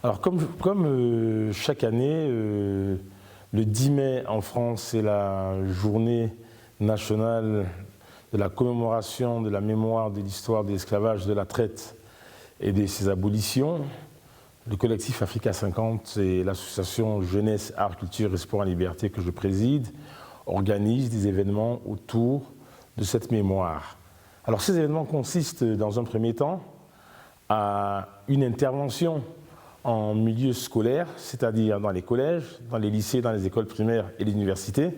Alors comme chaque année, le 10 mai en France, c'est la journée nationale de la commémoration de la mémoire de l'histoire de l'esclavage, de la traite et de ses abolitions. Le collectif Africa 50 et l'association Jeunesse, Art, Culture et Sport en Liberté que je préside organisent des événements autour de cette mémoire. Alors ces événements consistent dans un premier temps à une intervention en milieu scolaire, c'est-à-dire dans les collèges, dans les lycées, dans les écoles primaires et les universités,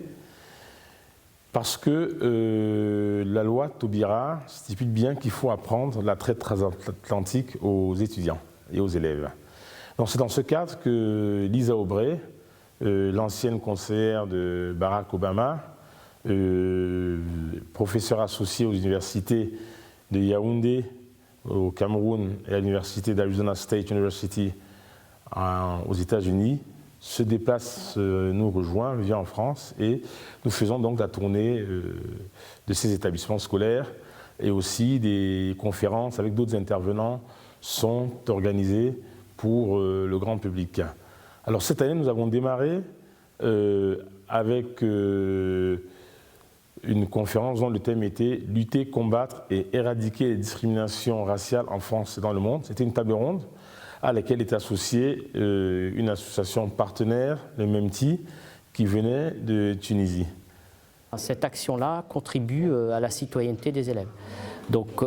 parce que la loi Taubira stipule bien qu'il faut apprendre la traite transatlantique aux étudiants et aux élèves. Donc c'est dans ce cadre que Lisa Aubray, l'ancienne conseillère de Barack Obama, professeure associée aux universités de Yaoundé au Cameroun et à l'université d'Arizona State University aux États-Unis, se déplace, nous rejoint, vient en France et nous faisons donc la tournée de ces établissements scolaires et aussi des conférences avec d'autres intervenants sont organisées pour le grand public. Alors cette année, nous avons démarré avec une conférence dont le thème était « Lutter, combattre et éradiquer les discriminations raciales en France et dans le monde ». C'était une table ronde à laquelle est associée une association partenaire, le MEMTI, qui venait de Tunisie. Cette action-là contribue à la citoyenneté des élèves. Donc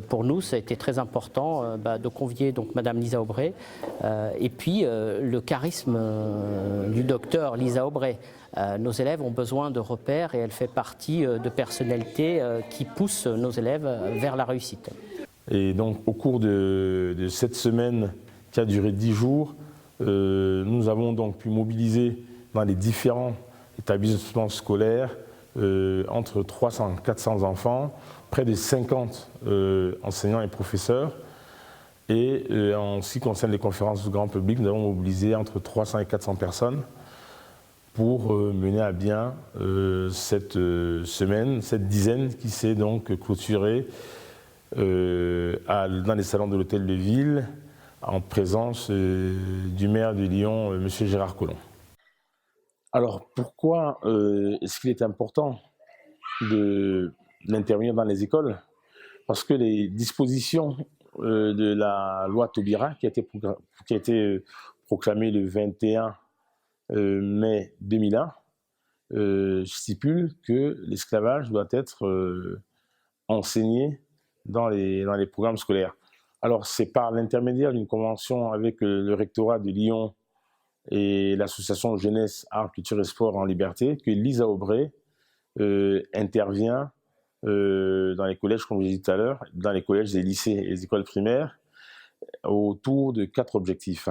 pour nous, ça a été très important de convier donc Madame Lisa Aubray et puis le charisme du docteur Lisa Aubray. Nos élèves ont besoin de repères et elle fait partie de personnalités qui poussent nos élèves vers la réussite. Et donc au cours de cette semaine qui a duré 10 jours, nous avons donc pu mobiliser dans les différents établissements scolaires entre 300 et 400 enfants, près de 50 enseignants et professeurs. Et en ce qui concerne les conférences du grand public, nous avons mobilisé entre 300 et 400 personnes pour mener à bien cette semaine, cette dizaine qui s'est donc clôturée dans les salons de l'hôtel de ville, en présence du maire de Lyon, M. Gérard Collomb. Alors pourquoi est-ce qu'il est important d'intervenir dans les écoles? Parce que les dispositions de la loi Taubira, qui a été proclamée le 21 mai 2001, stipule que l'esclavage doit être enseigné dans les programmes scolaires. Alors c'est par l'intermédiaire d'une convention avec le rectorat de Lyon et l'association Jeunesse, Art, Culture et Sport en Liberté que Lisa Aubray intervient dans les collèges, comme je l'ai dit tout à l'heure, dans les collèges, les lycées et les écoles primaires autour de 4 objectifs.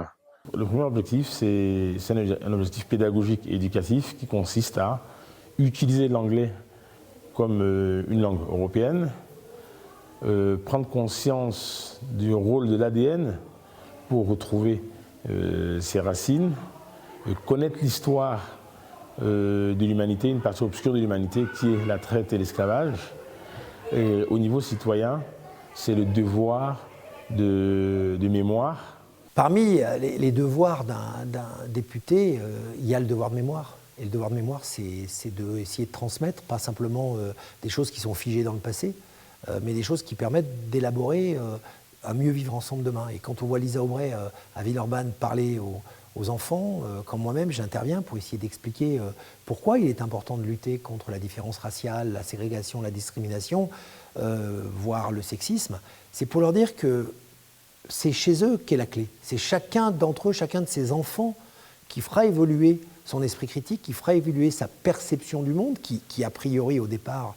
Le premier objectif, c'est un objectif pédagogique et éducatif qui consiste à utiliser l'anglais comme une langue européenne, prendre conscience du rôle de l'ADN pour retrouver ses racines, connaître l'histoire de l'humanité, une partie obscure de l'humanité qui est la traite et l'esclavage. Au niveau citoyen, c'est le devoir de mémoire. Parmi les devoirs d'un député, il y a le devoir de mémoire. Et le devoir de mémoire, c'est d'essayer de transmettre, pas simplement des choses qui sont figées dans le passé, mais des choses qui permettent d'élaborer un mieux vivre ensemble demain. Et quand on voit Lisa Aubray à Villeurbanne parler aux enfants, comme moi-même, j'interviens pour essayer d'expliquer pourquoi il est important de lutter contre la différence raciale, la ségrégation, la discrimination, voire le sexisme, c'est pour leur dire que c'est chez eux qu'est la clé. C'est chacun d'entre eux, chacun de ces enfants qui fera évoluer son esprit critique, qui fera évoluer sa perception du monde, qui a priori au départ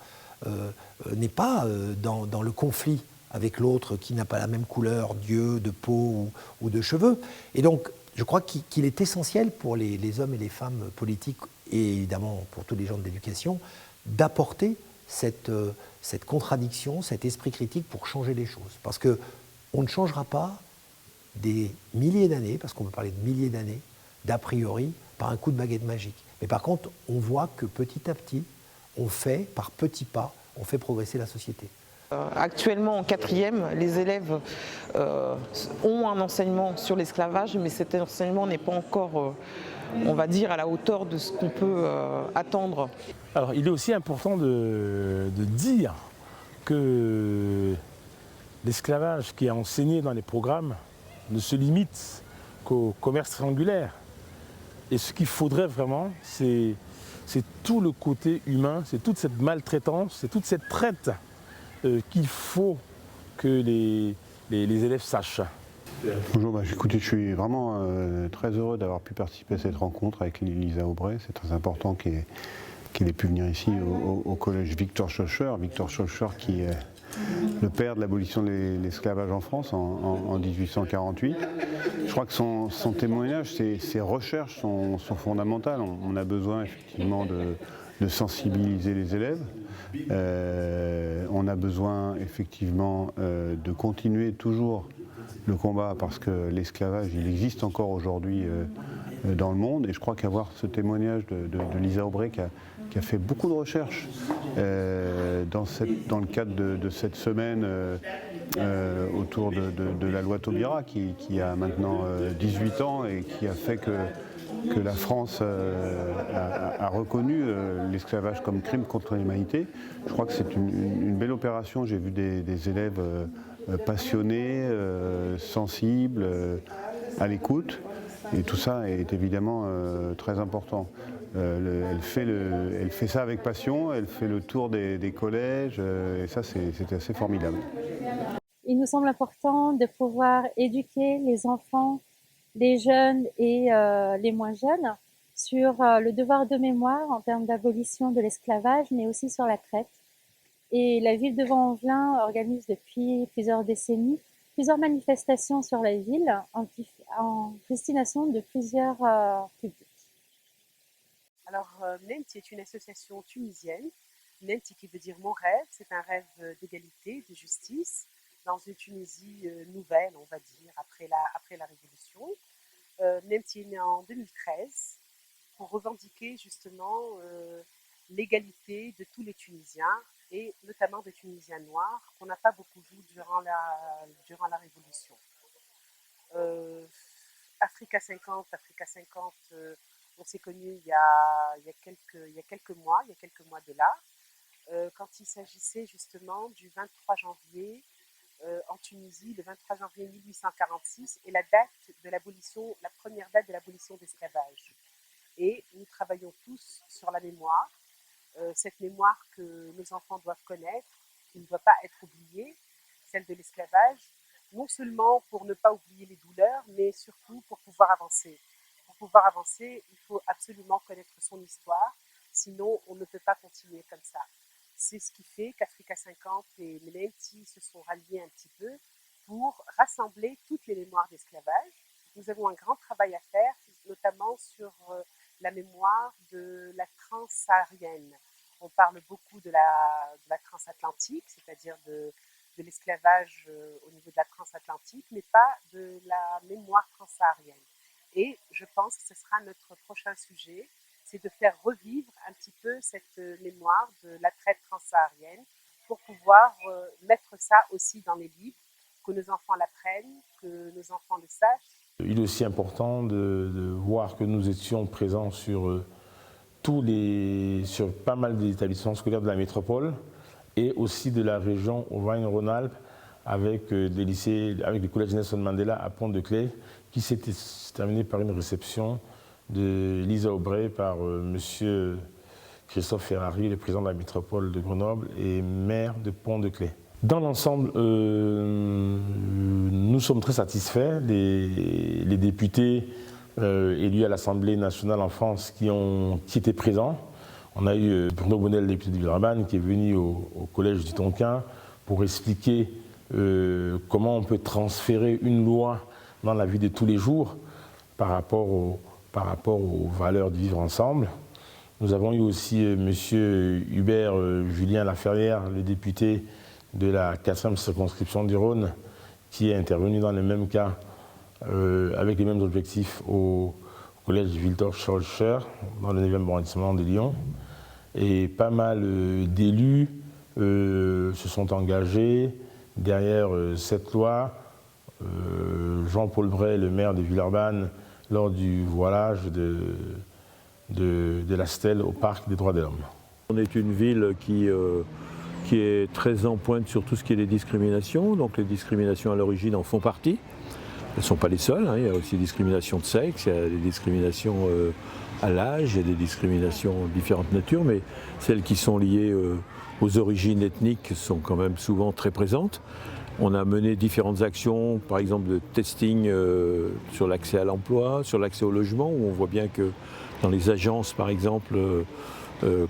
n'est pas dans le conflit avec l'autre qui n'a pas la même couleur d'yeux, de peau ou de cheveux. Et donc, je crois qu'il est essentiel pour les hommes et les femmes politiques, et évidemment pour tous les gens de l'éducation, d'apporter cette contradiction, cet esprit critique pour changer les choses. Parce qu'on ne changera pas des milliers d'années, parce qu'on peut parler de milliers d'années, d'a priori, par un coup de baguette magique. Mais par contre, on voit que petit à petit, on fait, par petits pas, on fait progresser la société. Actuellement, en 4e, les élèves ont un enseignement sur l'esclavage, mais cet enseignement n'est pas encore, on va dire, à la hauteur de ce qu'on peut attendre. Alors, il est aussi important de dire que l'esclavage qui est enseigné dans les programmes ne se limite qu'au commerce triangulaire. Et ce qu'il faudrait vraiment, c'est tout le côté humain, c'est toute cette maltraitance, c'est toute cette traite qu'il faut que les élèves sachent. Bonjour, écoutez, je suis vraiment très heureux d'avoir pu participer à cette rencontre avec Lisa Aubray. C'est très important qu'elle ait pu venir ici au collège Victor Schœlcher. Victor Schœlcher qui est le père de l'abolition de l'esclavage en France en 1848. Je crois que son témoignage, ses recherches sont fondamentales. On a besoin effectivement de sensibiliser les élèves. On a besoin effectivement de continuer toujours le combat parce que l'esclavage, il existe encore aujourd'hui dans le monde. Et je crois qu'avoir ce témoignage de Lisa Aubray qui a fait beaucoup de recherches dans le cadre de cette semaine autour de la loi Taubira qui a maintenant 18 ans et qui a fait que la France a reconnu l'esclavage comme crime contre l'humanité. Je crois que c'est une belle opération. J'ai vu des élèves passionnés, sensibles, à l'écoute. Et tout ça est évidemment très important. Elle fait ça avec passion, elle fait le tour des collèges, et ça c'était assez formidable. Il nous semble important de pouvoir éduquer les enfants, les jeunes et les moins jeunes sur le devoir de mémoire en termes d'abolition de l'esclavage, mais aussi sur la traite. Et la ville de Vaux-en-Velin organise depuis plusieurs décennies plusieurs manifestations sur la ville en destination de plusieurs publics. Alors, Menti est une association tunisienne. Menti qui veut dire mon rêve, c'est un rêve d'égalité, de justice, dans une Tunisie nouvelle, on va dire, après la Révolution. Menti est né en 2013 pour revendiquer justement l'égalité de tous les Tunisiens et notamment des Tunisiens noirs qu'on n'a pas beaucoup vu durant la Révolution. Africa 50, on s'est connus il y a quelques mois de là, quand il s'agissait justement du 23 janvier en Tunisie, le 23 janvier 1846, et la première date de l'abolition de l'esclavage. Et nous travaillons tous sur la mémoire, cette mémoire que nos enfants doivent connaître, qui ne doit pas être oubliée, celle de l'esclavage, non seulement pour ne pas oublier les douleurs, mais surtout pour pouvoir avancer. Pour pouvoir avancer, il faut absolument connaître son histoire, sinon on ne peut pas continuer comme ça. C'est ce qui fait qu'Africa 50 et Menti se sont ralliés un petit peu pour rassembler toutes les mémoires d'esclavage. Nous avons un grand travail à faire, notamment sur la mémoire de la transsaharienne. On parle beaucoup de la transatlantique, c'est-à-dire de l'esclavage au niveau de la transatlantique, mais pas de la mémoire transsaharienne. Et je pense que ce sera notre prochain sujet, c'est de faire revivre un petit peu cette mémoire de la traite transsaharienne pour pouvoir mettre ça aussi dans les livres, que nos enfants l'apprennent, que nos enfants le sachent. Il est aussi important de voir que nous étions présents sur pas mal d'établissements scolaires de la métropole et aussi de la région Auvergne-Rhône-Alpes avec des lycées, avec le collège Nelson Mandela à Pont-de-Claix qui s'est terminé par une réception de Lisa Aubray par monsieur Christophe Ferrari, le président de la métropole de Grenoble et maire de Pont-de-Claix. Dans l'ensemble, nous sommes très satisfaits. Les députés élus à l'Assemblée nationale en France qui étaient présents. On a eu Bruno Bonnel, député de Villeurbanne, qui est venu au collège du Tonkin pour expliquer comment on peut transférer une loi dans la vie de tous les jours par rapport aux valeurs de vivre ensemble. Nous avons eu aussi M. Hubert Julien Laferrière, le député de la 4e circonscription du Rhône, qui est intervenu dans le même cas, avec les mêmes objectifs au collège Victor Schœlcher, dans le 9e arrondissement de Lyon. Et pas mal d'élus se sont engagés derrière cette loi. Jean-Paul Bray, le maire de Villeurbanne, lors du voilage de la stèle au Parc des droits de l'homme. On est une ville qui est très en pointe sur tout ce qui est les discriminations. Donc les discriminations à l'origine en font partie. Elles ne sont pas les seules, hein. Il y a aussi des discriminations de sexe, il y a des discriminations à l'âge, il y a des discriminations de différentes natures, mais celles qui sont liées aux origines ethniques sont quand même souvent très présentes. On a mené différentes actions, par exemple de testing sur l'accès à l'emploi, sur l'accès au logement, où on voit bien que dans les agences, par exemple,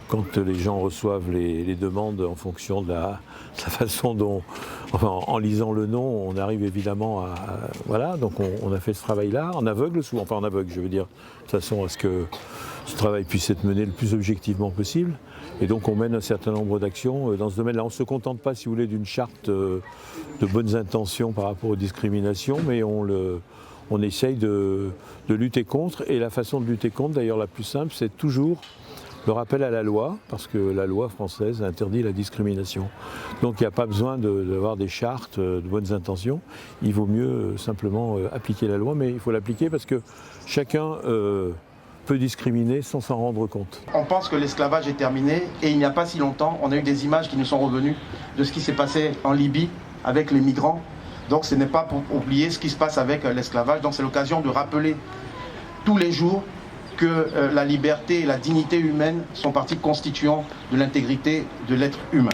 quand les gens reçoivent les demandes en fonction de la façon dont, enfin, en lisant le nom, on arrive évidemment à voilà, donc on a fait ce travail-là, en aveugle souvent, enfin en aveugle, je veux dire, de façon à ce que ce travail puisse être mené le plus objectivement possible. Et donc on mène un certain nombre d'actions dans ce domaine-là. On ne se contente pas, si vous voulez, d'une charte de bonnes intentions par rapport aux discriminations, mais on essaye de lutter contre. Et la façon de lutter contre, d'ailleurs la plus simple, c'est toujours le rappel à la loi, parce que la loi française interdit la discrimination. Donc il n'y a pas besoin d'avoir des chartes de bonnes intentions. Il vaut mieux simplement appliquer la loi, mais il faut l'appliquer parce que chacun peut discriminer sans s'en rendre compte. On pense que l'esclavage est terminé et il n'y a pas si longtemps, on a eu des images qui nous sont revenues de ce qui s'est passé en Libye avec les migrants. Donc ce n'est pas pour oublier ce qui se passe avec l'esclavage. Donc c'est l'occasion de rappeler tous les jours que la liberté et la dignité humaine sont partie constituante de l'intégrité de l'être humain.